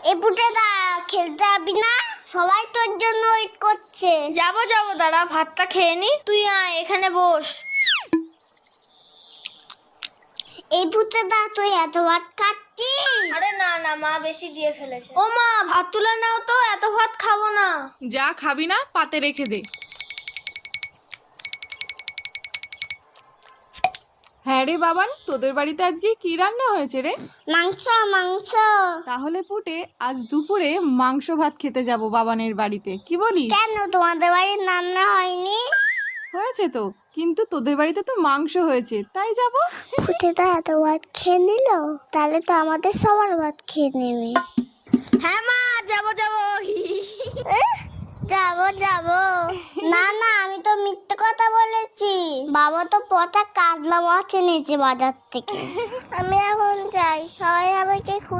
এই পুটেদা খেলতে যাবি না? সবাই তোর জন্য ওয়েট করছে। যাবো দাঁড়া, ভাতটা খেয়ে নি। তুই আয় এখানে বস। এই পুটেদা তুই এত ভাত খাচ্ছিস? আরে না মা বেশি দিয়ে ফেলেছে। ও মা, ভাত তুলে নাও তো, এত ভাত খাবো না। যা খাবি না পাতে রেখে দে। হ্যাঁ রে বাবান, তোদের বাড়িতে আজকে কি রান্না হয়েছে রে? মাংস মাংস। তাহলে পুটে আজ দুপুরে মাংস ভাত খেতে যাব বাবানের বাড়িতে, কি বলিস? কেন তোমাদের বাড়ির রান্না হয়নি? হয়েছে তো, কিন্তু তোদের বাড়িতে তো মাংস হয়েছে, তাই যাব। পুটেদা এত ভাত খেয়ে নিল, তাহলে তো আমাদের সবার ভাত খেয়ে নেবে। হ্যাঁ মা, যাবো যাবো না আমি তো মিথ্যে কথা বলেছি। বাবা তো পচা কাতলা মাছ এনেছে বাজার থেকে। আমি এখন যাই, সবাই আমাকে